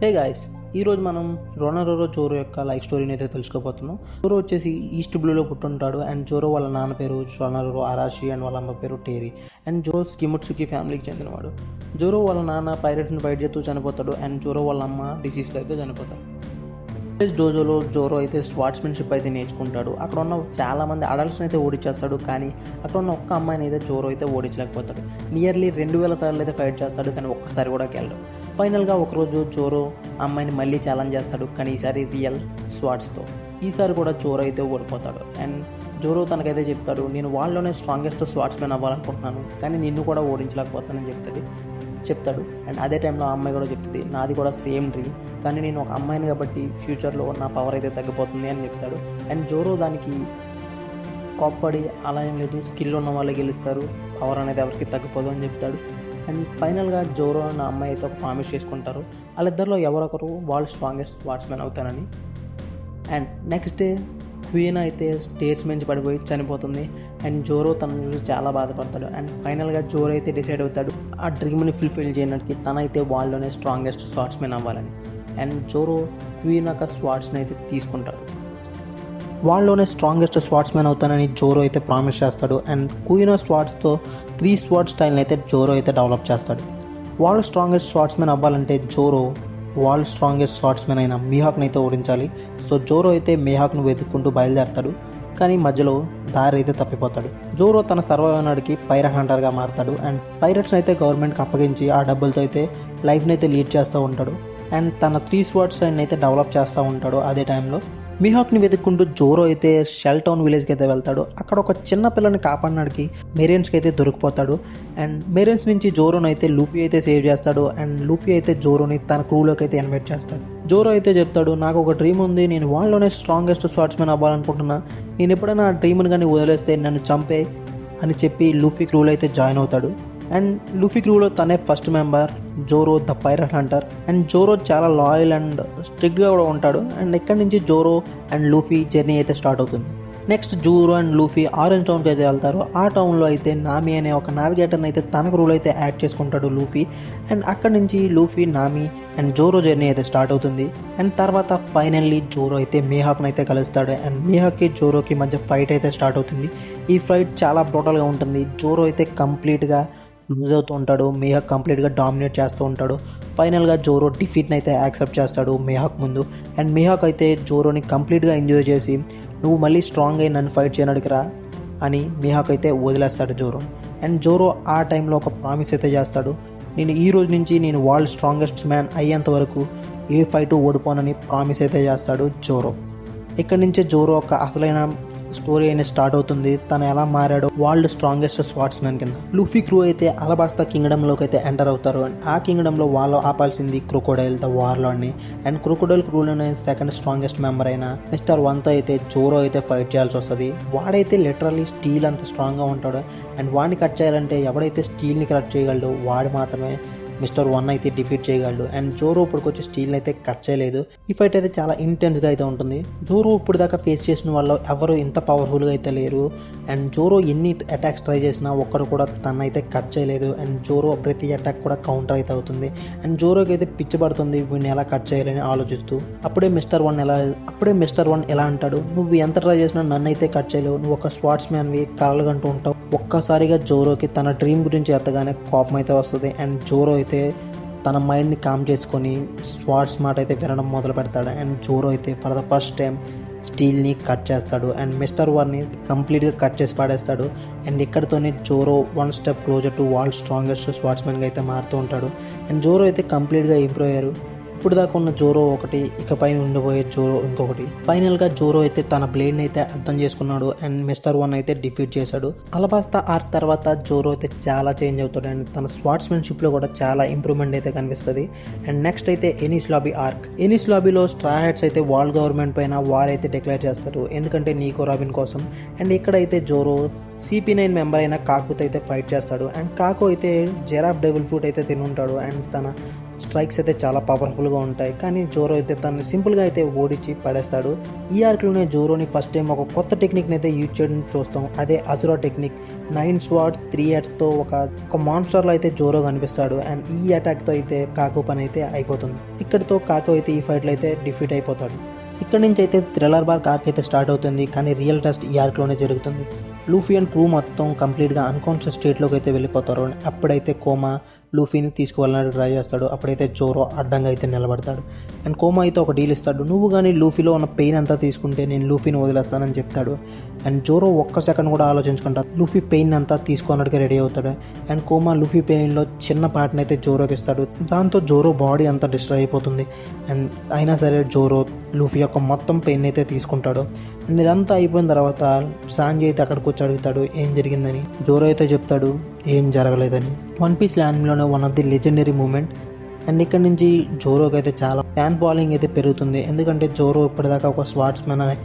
Hey guys, ఈరోజు మనం రొనారోరో Zoro యొక్క లైఫ్ స్టోరీని అయితే తెలుసుకోబోతున్నాం. జోరో వచ్చేసి ఈస్ట్ బ్లూలో పుట్టుంటాడు. అండ్ జోరో వాళ్ళ నాన్న పేరు రొనారోరో అరాషి అండ్ వాళ్ళ అమ్మ పేరు టేరీ. అండ్ జోరో స్కిముట్సుకి ఫ్యామిలీకి చెందినవాడు. జోరో వాళ్ళ నాన్న పైరట్స్ని ఫైట్ చేస్తూ చనిపోతాడు. అండ్ జోరో వాళ్ళ అమ్మ డిసీజ్తో అయితే చనిపోతాడు. డోజోలో జోరో అయితే స్వాట్స్మెన్షిప్ అయితే నేర్చుకుంటాడు. అక్కడ ఉన్న చాలామంది అడల్ట్స్ని అయితే ఓడించేస్తాడు. కానీ అక్కడ ఉన్న ఒక్క అమ్మాయిని అయితే జోరో అయితే ఓడించలేకపోతాడు. నియర్లీ 2000 సార్లు అయితే ఫైట్ చేస్తాడు, కానీ ఒక్కసారి కూడా గెలడు. ఫైనల్గా ఒకరోజు జోరో అమ్మాయిని మళ్ళీ ఛాలెంజ్ చేస్తాడు, కానీ ఈసారి రియల్ స్వాట్స్తో. ఈసారి కూడా జోరో అయితే ఓడిపోతాడు. అండ్ జోరో తనకైతే చెప్తాడు, నేను వాళ్ళలోనే స్ట్రాంగెస్ట్ స్వాట్స్మెన్ అవ్వాలనుకుంటున్నాను, కానీ నిన్ను కూడా ఓడించలేకపోతానని చెప్తాడు. అండ్ అదే టైంలో ఆ అమ్మాయి కూడా చెప్తుంది, నాది కూడా సేమ్ డ్రీమ్, కానీ నేను ఒక అమ్మాయిని కాబట్టి ఫ్యూచర్లో నా పవర్ అయితే తగ్గిపోతుంది అని చెప్తాడు. అండ్ జోరో దానికి కోప్పడి, అలా ఏం లేదు, స్కిల్ ఉన్న వాళ్ళే గెలుస్తారు, పవర్ అనేది ఎవరికి తగ్గిపోదు అని చెప్తాడు. అండ్ ఫైనల్గా జోరో అన్న అమ్మాయి అయితే ఒక ప్రామిస్ చేసుకుంటారు, వాళ్ళిద్దరిలో ఎవరొకరు వాళ్ళు స్ట్రాంగెస్ట్ స్వాట్స్మెన్ అవుతానని. అండ్ నెక్స్ట్ డే క్వీన్ అయితే స్టేజ్ నుంచి పడిపోయి చనిపోతుంది. అండ్ జోరో తన గురించి చాలా బాధపడతాడు. అండ్ ఫైనల్గా జోరో అయితే డిసైడ్ అవుతాడు, ఆ డ్రీమ్ని ఫుల్ఫిల్ చేయడానికి తనైతే వాళ్ళలోనే స్ట్రాంగెస్ట్ స్వాట్స్మెన్ అవ్వాలని. అండ్ జోరో క్వీన్ యొక్క స్వాట్స్ని అయితే తీసుకుంటాడు. వాళ్ళలోనే స్ట్రాంగెస్ట్ స్వాట్స్మెన్ అవుతానని జోరో అయితే ప్రామిస్ చేస్తాడు. అండ్ క్వీన్ స్వాట్స్తో 3 స్వాట్ స్టైల్ని అయితే జోరో అయితే డెవలప్ చేస్తాడు. వాళ్ళు స్ట్రాంగెస్ట్ స్వాట్స్మెన్ అవ్వాలంటే జోరో వాళ్ళు స్ట్రాంగెస్ట్ స్వాట్స్మెన్ అయిన మీహాక్ని అయితే ఓడించాలి. సో జోరో అయితే మీహాక్ను వెతుక్కుంటూ బయలుదేరతాడు, కానీ మధ్యలో దారి అయితే తప్పిపోతాడు. జోరో తన సర్వైవనాడికి పైరట్ హంటర్గా మారుతాడు. అండ్ పైరట్స్ని అయితే గవర్నమెంట్కి అప్పగించి ఆ డబ్బులతో అయితే లైఫ్ని అయితే లీడ్ చేస్తూ ఉంటాడు. అండ్ తన 3 స్వాట్ స్టైల్ని అయితే డెవలప్ చేస్తూ ఉంటాడు. అదే టైంలో మీహాక్ని వెతుక్కుంటూ జోరో అయితే షెల్ టౌన్ విలేజ్కి అయితే వెళ్తాడు. అక్కడ ఒక చిన్న పిల్లని కాపాడడానికి మెరియన్స్కి అయితే దొరికిపోతాడు. అండ్ మెరియన్స్ నుంచి జోరోని అయితే లూఫీ అయితే సేవ్ చేస్తాడు. అండ్ లూఫీ అయితే జోరోని తన క్రూలోకి అయితే ఇన్వైట్ చేస్తాడు. జోరో అయితే చెప్తాడు, నాకు ఒక డ్రీమ్ ఉంది, నేను వాళ్ళలోనే స్ట్రాంగెస్ట్ స్వాట్స్మెన్ అవ్వాలనుకుంటున్నా, నేను ఎప్పుడైనా ఆ డ్రీమ్ని కానీ వదిలేస్తే నన్ను చంపే అని చెప్పి లూఫీ క్రూలో అయితే జాయిన్ అవుతాడు. అండ్ లూఫీ క్రూలో తనే first member Zoro the పైరట్ Hunter. And Zoro చాలా లాయల్ అండ్ స్ట్రిక్ట్గా కూడా ఉంటాడు. అండ్ ఇక్కడి నుంచి జోరో అండ్ లూఫీ జర్నీ అయితే స్టార్ట్ అవుతుంది. Next Zoro and Luffy orange టౌన్కి అయితే వెళ్తారు. ఆ టౌన్లో అయితే నామి అనే ఒక నావిగేటర్ని అయితే తనకు రూల్ అయితే యాడ్ చేసుకుంటాడు లూఫీ. అండ్ అక్కడి నుంచి లూఫీ, నామి అండ్ జోరో జర్నీ అయితే స్టార్ట్ అవుతుంది. అండ్ తర్వాత ఫైనల్లీ జోరో అయితే మీహాక్ని అయితే కలుస్తాడు. అండ్ మీహాక్కి జోరోకి మధ్య ఫైట్ అయితే స్టార్ట్ అవుతుంది. ఈ ఫైట్ చాలా బ్రూటల్గా ఉంటుంది. జోరో అయితే కంప్లీట్గా లూజ్ అవుతూ ఉంటాడు, మీహాక్ కంప్లీట్గా డామినేట్ చేస్తూ ఉంటాడు. ఫైనల్గా జోరో డిఫీట్ని అయితే యాక్సెప్ట్ చేస్తాడు మీహాక్ ముందు. అండ్ మీహాక్ అయితే జోరోని కంప్లీట్గా ఎంజాయ్ చేసి, నువ్వు మళ్ళీ స్ట్రాంగ్ అయి నన్ను ఫైట్ చేయడానికి రా అని మీహాక్ అయితే వదిలేస్తాడు జోరో. అండ్ జోరో ఆ టైంలో ఒక ప్రామిస్ అయితే చేస్తాడు, నేను ఈ రోజు నుంచి నేను వరల్డ్ స్ట్రాంగెస్ట్ మ్యాన్ అయ్యేంత వరకు ఏ ఫైట్ ఓడిపోనని ప్రామిస్ అయితే చేస్తాడు జోరో. ఇక్కడి నుంచే జోరో ఒక అసలైన స్టోరీ అయినా స్టార్ట్ అవుతుంది. తను ఎలా మారాడో వరల్డ్ స్ట్రాంగెస్ట్ స్వాట్స్మెన్ కింద. లూఫీ క్రూ అయితే అలబాస్తా కింగ్డమ్లోకి అయితే ఎంటర్ అవుతారు. అండ్ ఆ కింగ్డమ్లో వాళ్ళు ఆపాల్సింది క్రొకోడైల్ ద వార్లార్డ్ని. అండ్ క్రొకోడైల్ క్రూలోనే సెకండ్ స్ట్రాంగెస్ట్ మెంబర్ అయిన మిస్టర్ 1తో అయితే జోరో అయితే ఫైట్ చేయాల్సి వస్తుంది. వాడైతే లిటరల్లీ స్టీల్ అంత స్ట్రాంగ్గా ఉంటాడు. అండ్ వాడిని కట్ చేయాలంటే ఎవడైతే స్టీల్ని కట్ చేయగలడో వాడు మాత్రమే మిస్టర్ 1 అయితే డిఫీట్ చేయగలడు. అండ్ జోరో ఇప్పటికొచ్చి స్టీల్ని అయితే కట్ చేయలేదు. ఈ ఫైట్ అయితే చాలా ఇంటెన్స్గా అయితే ఉంటుంది. జోరో ఇప్పుడు దాకా ఫేస్ చేసిన వాళ్ళు ఎవరు ఇంత పవర్ఫుల్గా అయితే లేరు. అండ్ జోరో ఎన్ని అటాక్స్ ట్రై చేసినా ఒక్కరు కూడా తను అయితే కట్ చేయలేదు. అండ్ జోరో ప్రతి అటాక్ కూడా కౌంటర్ అయితే అవుతుంది. అండ్ జోరోకి అయితే పిచ్చి పడుతుంది వీడిని ఎలా కట్ చేయాలని ఆలోచిస్తూ. అప్పుడే మిస్టర్ 1 ఎలా అంటాడు, నువ్వు ఎంత ట్రై చేసినా నన్ను అయితే కట్ చేయలేవు, నువ్వు ఒక స్వాట్స్ మ్యాన్వి, కలలుగంటూ ఉంటావు. ఒక్కసారిగా జోరోకి తన డ్రీమ్ గురించి ఎత్తగానే కోపం అయితే వస్తుంది. అండ్ జోరో అయితే తన మైండ్ని కామ్ చేసుకొని స్వాట్స్ మాట అయితే వినడం మొదలు పెడతాడు. అండ్ జోరో అయితే ఫర్ ద ఫస్ట్ టైం స్టీల్ని కట్ చేస్తాడు. అండ్ మిస్టర్ 1ని కంప్లీట్గా కట్ చేసి పాడేస్తాడు. అండ్ ఇక్కడితోనే Zoro 1 step closer to world strongest స్వాట్స్మెన్గా అయితే మారుతూ ఉంటాడు. అండ్ జోరో అయితే కంప్లీట్గా ఇంప్రూవ్ అయ్యారు. ఇప్పుడు దాకా ఉన్న జోరో ఒకటి, ఇకపై ఉండబోయే జోరో ఇంకొకటి. ఫైనల్గా జోరో అయితే తన బ్లేడ్ని అయితే అర్థం చేసుకున్నాడు. అండ్ మిస్టర్ 1 అయితే డిఫీట్ చేశాడు. అలబాస్తా ఆర్క్ తర్వాత జోరో అయితే చాలా చేంజ్ అవుతాడు. అండ్ తన స్వాట్స్మెన్షిప్లో కూడా చాలా ఇంప్రూవ్మెంట్ అయితే కనిపిస్తుంది. అండ్ నెక్స్ట్ అయితే ఎనిస్ లాబీ ఆర్క్. ఎనిస్ లాబీలో స్ట్రా హ్యాట్స్ అయితే వాల్ గవర్నమెంట్ పైన వార్ అయితే డిక్లేర్ చేస్తారు, ఎందుకంటే నీకో రాబిన్ కోసం. అండ్ ఇక్కడైతే జోరో CP9 మెంబర్ అయిన కాకుతో అయితే ఫైట్ చేస్తాడు. అండ్ కాకు అయితే జెరాఫ్ డెవిల్ ఫ్రూట్ అయితే తినుంటాడు. అండ్ తన స్ట్రైక్స్ అయితే చాలా పవర్ఫుల్గా ఉంటాయి. కానీ జోరో అయితే తనని సింపుల్గా అయితే ఓడించి పడేస్తాడు. ఈ ఆర్క్లోనే జోరోని ఫస్ట్ టైం ఒక కొత్త టెక్నిక్ని అయితే యూజ్ చేయడం చూస్తాం. అదే అసురా టెక్నిక్. 9 స్వార్డ్స్ 3 హెడ్స్తో ఒక మాన్స్టర్లో అయితే జోరో కనిపిస్తాడు. అండ్ ఈ అటాక్తో అయితే కాకు పని అయితే అయిపోతుంది. ఇక్కడితో కాకు అయితే ఈ ఫైట్లో అయితే డిఫీట్ అయిపోతాడు. ఇక్కడ నుంచి అయితే థ్రిల్లర్ బార్ ఆర్క్ అయితే స్టార్ట్ అవుతుంది. కానీ రియల్ టెస్ట్ ఈ ఆర్క్లోనే జరుగుతుంది. లూఫీ అండ్ క్రూ మొత్తం కంప్లీట్గా అన్కాన్షియస్ స్టేట్లోకి అయితే వెళ్ళిపోతారు. అప్పుడైతే కోమా లూఫీని తీసుకువెళ్ళడానికి ట్రై చేస్తాడు. అప్పుడైతే జోరో అడ్డంగా అయితే నిలబడతాడు. అండ్ కోమా అయితే ఒక డీల్ ఇస్తాడు. నువ్వు కానీ లూఫీలో ఉన్న పెయిన్ అంతా తీసుకుంటే నేను లూఫీని వదిలేస్తానని చెప్తాడు. అండ్ జోరో ఒక్క సెకండ్ కూడా ఆలోచించుకుంటాడు. లూఫీ పెయిన్ అంతా తీసుకున్నట్టుగా రెడీ అవుతాడు. అండ్ కోమా లూఫీ పెయిన్లో చిన్న పార్ట్ని అయితే జోరోకి ఇస్తాడు. దాంతో జోరో బాడీ అంతా డిస్ట్రాయ్ అయిపోతుంది. అండ్ అయినా సరే జోరో లూఫీ యొక్క మొత్తం పెయిన్ అయితే తీసుకుంటాడు. అండ్ ఇదంతా అయిపోయిన తర్వాత సాంజీ అయితే అక్కడికి వచ్చి అడుగుతాడు ఏం జరిగిందని. జోరో అయితే చెప్తాడు ఏం జరగలేదని. వన్ పీస్ యానిమేలోనే one of the legendary moment. And ఇక్కడ నుంచి జోరోకి అయితే చాలా ఫ్యాన్ ఫాలోయింగ్ అయితే పెరుగుతుంది. ఎందుకంటే జోరో ఇప్పటిదాకా ఒక స్వార్డ్స్మెన్ అని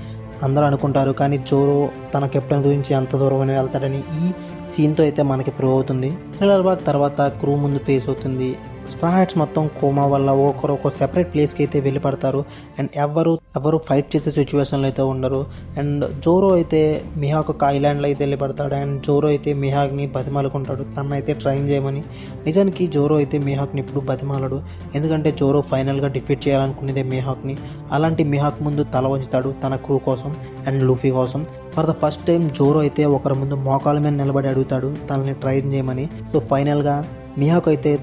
అందరూ అనుకుంటారు. కానీ జోరో తన కెప్టెన్ గురించి అంత దూరం వెళ్తాడని ఈ సీన్తో అయితే మనకి ప్రూవ్ అవుతుంది. థ్రిల్లర్ బార్ తర్వాత క్రూ ముందు ఫేస్ అవుతుంది. స్ట్రా హ్యాట్స్ మొత్తం కోమా వల్ల ఒకరు ఒక సెపరేట్ ప్లేస్కి అయితే వెళ్ళి పడతారు. అండ్ ఎవరు ఫైట్ చేసే సిచ్యువేషన్లో అయితే ఉండరు. అండ్ జోరో అయితే మిహాక్ ఒక ఐలాండ్లో అయితే వెళ్ళి పడతాడు. అండ్ జోరో అయితే మిహాక్ని బతిమాలుకుంటాడు తనైతే అయితే ట్రైన్ చేయమని. నిజానికి జోరో అయితే మిహాక్ని ఇప్పుడు బతిమాలడు. ఎందుకంటే జోరో ఫైనల్గా డిఫీట్ చేయాలనుకునేదే మిహాక్ని. అలాంటి మిహాక్ ముందు తల వంచుతాడు తన క్రూ కోసం అండ్ లూఫీ కోసం. For the first time Zoro అయితే ఒకరి ముందు మోకాల మీద నిలబడి అడుగుతాడు తనని ట్రైన్ చేయమని. సో ఫైనల్గా మిహాక్ అయితే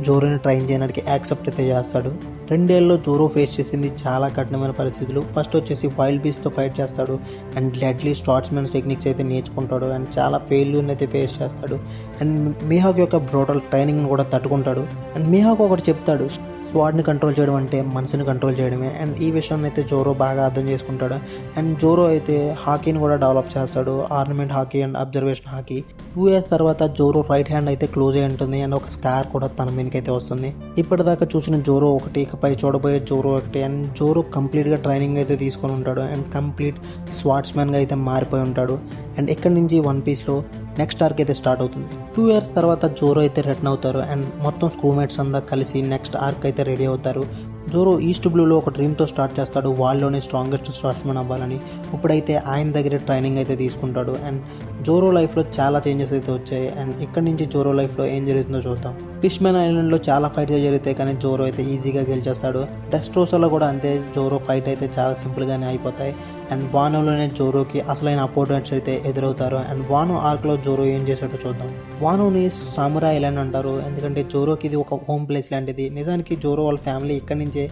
జోరోని ట్రైన్ చేయడానికి యాక్సెప్ట్ అయితే చేస్తాడు. 2 ఏళ్ళలో జోరో ఫేస్ చేసింది చాలా కఠినమైన పరిస్థితులు. ఫస్ట్ వచ్చేసి వైల్డ్ బీస్ట్తో ఫైట్ చేస్తాడు. అండ్ డెడ్లీ స్టార్ట్స్మెన్ టెక్నిక్స్ అయితే నేర్చుకుంటాడు. అండ్ చాలా ఫెయిల్యూర్ని అయితే ఫేస్ చేస్తాడు. అండ్ మిహాక్ యొక్క బ్రోటల్ ట్రైనింగ్ని కూడా తట్టుకుంటాడు. అండ్ మిహాక్ ఒకటి చెప్తాడు, స్వాడ్ని కంట్రోల్ చేయడం అంటే మనసుని కంట్రోల్ చేయడమే. అండ్ ఈ విషయాన్ని అయితే జోరో బాగా అర్థం చేసుకుంటాడు. అండ్ జోరో అయితే హాకీని కూడా డెవలప్ చేస్తాడు. Ornament hockey and observation hockey. 2 years తర్వాత జోరో రైట్ హ్యాండ్ అయితే క్లోజ్ అయి ఉంటుంది. అండ్ ఒక స్కార్ కూడా తన మీదకైతే వస్తుంది. ఇప్పటిదాకా చూసిన జోరో ఒకటి, ఇకపై చూడబోయే జోరో ఒకటి. అండ్ జోరో కంప్లీట్గా ట్రైనింగ్ అయితే తీసుకొని ఉంటాడు. అండ్ కంప్లీట్ స్వార్డ్స్మెన్గా అయితే మారిపోయి ఉంటాడు. అండ్ ఇక్కడి నుంచి వన్ పీస్లో నెక్స్ట్ ఆర్క్ అయితే స్టార్ట్ అవుతుంది. 2 years తర్వాత జోరో అయితే రిటర్న్ అవుతారు. అండ్ మొత్తం స్క్రూమేట్స్ అంతా కలిసి నెక్స్ట్ ఆర్క్ అయితే రెడీ అవుతారు. జోరో ఈస్ట్ బ్లూలో ఒక డ్రీమ్తో స్టార్ట్ చేస్తాడు వాళ్ళలోనే స్ట్రాంగెస్ట్ స్వార్డ్స్మెన్ అవ్వాలని. ఇప్పుడైతే ఆయన దగ్గర ట్రైనింగ్ అయితే తీసుకుంటాడు. అండ్ జోరో లైఫ్లో చాలా చేంజెస్ అయితే వచ్చాయి. అండ్ ఇక్కడ నుంచి జోరో లైఫ్లో ఏం జరుగుతుందో చూద్దాం. ఫిష్మెన్ ఐలాండ్లో చాలా ఫైట్స్ జరుగుతాయి. కానీ జోరో అయితే ఈజీగా గెలిచేస్తాడు. డెస్ట్రోసాలో కూడా అంతే. జోరో ఫైట్ అయితే చాలా సింపుల్గానే అయిపోతాయి. అండ్ వానోలోనే జోరోకి అసలైన అపోనెంట్స్ అయితే ఎదురవుతారు. అండ్ వానో ఆర్క్లో జోరో ఏం చేశాడో చూద్దాం. వానోని సామురా ఐలాండ్ అంటారు. ఎందుకంటే జోరోకి ఇది ఒక హోమ్ ప్లేస్ లాంటిది. నిజానికి జోరో వాళ్ళ ఫ్యామిలీ ఇక్కడి నుంచే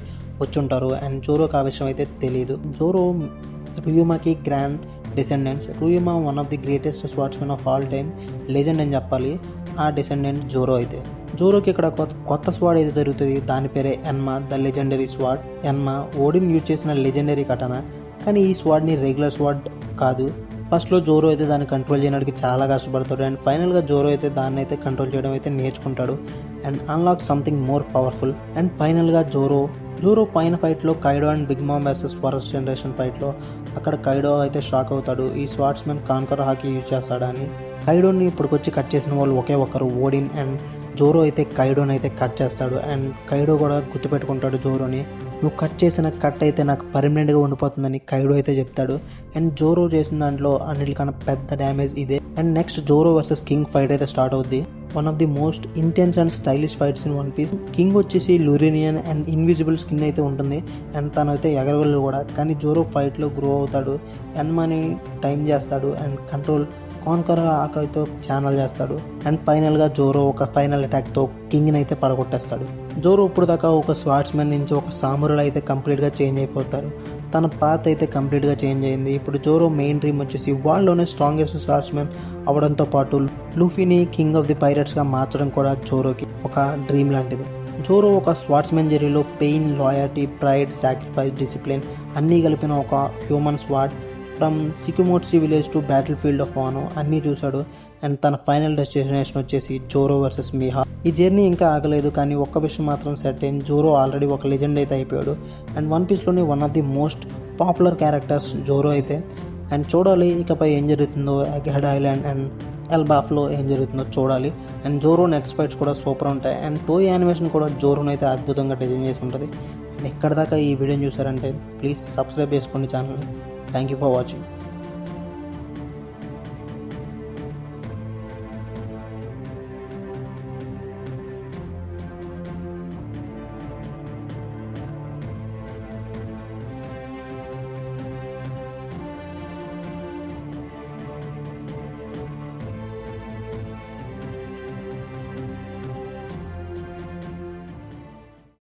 వచ్చుంటారు. అండ్ జోరోకి ఆ విషయం అయితే తెలియదు. జోరో రుయుమాకి grand descendants. Ryuma one of the greatest swordsmen of all time, legend అని చెప్పాలి. ఆ డిసెండెంట్ జోరో అయితే. జోరోకి ఇక్కడ కొత్త స్వాడ్ అయితే దొరుకుతుంది. దాని పేరే ఎన్మా, ద లెజెండరీ స్వాడ్. ఎన్మా ఓడిన్ యూజ్ చేసిన లెజెండరీ కటన. కానీ ఈ స్వాడ్ని రెగ్యులర్ స్వాడ్ కాదు. ఫస్ట్లో జోరో అయితే దాన్ని కంట్రోల్ చేయడానికి చాలా కష్టపడతాడు. అండ్ ఫైనల్గా జోరో అయితే దాన్ని అయితే కంట్రోల్ చేయడం అయితే నేర్చుకుంటాడు. And unlock something more powerful. And ఫైనల్గా జోరో పైన ఫైట్లో Kaido and big mom versus first generation ఫైట్లో అక్కడ కైడో అయితే షాక్ అవుతాడు. ఈ స్వార్డ్స్మెన్ కాన్కర్ హాకీ యూజ్ చేస్తాడని. కైడోని ఇప్పటికొచ్చి కట్ చేసిన వాళ్ళు ఒకే ఒక్కరు, ఓడిన్. అండ్ జోరో అయితే కైడోని అయితే కట్ చేస్తాడు. అండ్ కైడో కూడా గుర్తుపెట్టుకుంటాడు జోరోని. నువ్వు కట్ చేసిన కట్ అయితే నాకు పర్మనెంట్గా ఉండిపోతుందని కైడో అయితే చెప్తాడు. అండ్ జోరో చేసిన దాంట్లో అన్నిటికన్నా పెద్ద డ్యామేజ్ ఇదే. And next Zoro versus King fight అయితే స్టార్ట్ అవుద్ది. One of the most intense and stylish fights in One Piece. King వచ్చేసి లూరేనియన్ అండ్ ఇన్విజిబుల్ స్కిన్ అయితే ఉంటుంది. అండ్ తను అయితే ఎగరగలడు కూడా. కానీ జోరో ఫైట్లో గ్రో అవుతాడు. ఎన్మాని టైం చేస్తాడు. అండ్ కంట్రోల్ కాన్కర్ ఆకైతో ఛానల్ చేస్తాడు. అండ్ ఫైనల్గా జోరో ఒక ఫైనల్ అటాక్తో కింగ్ని అయితే పడగొట్టేస్తాడు. జోరో ఇప్పుడు దాకా ఒక స్వార్డ్స్మెన్ నుంచి ఒక సామురాలో అయితే కంప్లీట్గా చేంజ్ అయిపోతారు. తన పాత్ అయితే కంప్లీట్గా చేంజ్ అయింది. ఇప్పుడు జోరో మెయిన్ డ్రీమ్ వచ్చేసి వరల్డ్లోనే స్ట్రాంగెస్ట్ స్వార్డ్స్మెన్ అవడంతో పాటు లూఫీని కింగ్ ఆఫ్ ది పైరట్స్గా మార్చడం కూడా జోరోకి ఒక డ్రీమ్ లాంటిది. జోరో ఒక స్వార్డ్స్మెన్ జర్నీలో pain, loyalty, pride, sacrifice, discipline అన్నీ కలిపిన ఒక human sword. From Shimotsuki village to battlefield of Wano అన్నీ చూశాడు. అండ్ తన ఫైనల్ డెస్టినేషన్ వచ్చేసి జోరో వర్సెస్ మిహా. ఈ జర్నీ ఇంకా ఆగలేదు. కానీ ఒక్క విషయం మాత్రం సెట్ అయింది. జోరో ఆల్రెడీ ఒక లెజెండ్ అయితే అయిపోయాడు. అండ్ వన్ పీస్లోని one of the most popular characters Zoro అయితే. అండ్ చూడాలి ఇకపై ఏం జరుగుతుందో ఎగ్హెడ్ ఐలాండ్ అండ్ ఎల్బాఫ్లో ఏం జరుగుతుందో చూడాలి. అండ్ జోరో నెక్స్ట్ ఫైట్స్ కూడా సూపర్ ఉంటాయి. అండ్ టోయ్ యానిమేషన్ కూడా జోరోని అయితే అద్భుతంగా డిజైన్ చేసి ఉంటుంది. అండ్ ఎక్కడ దాకా ఈ వీడియోని చూసారంటే ప్లీజ్ సబ్స్క్రైబ్ చేసుకోండి ఛానల్ని. Thank you for watching.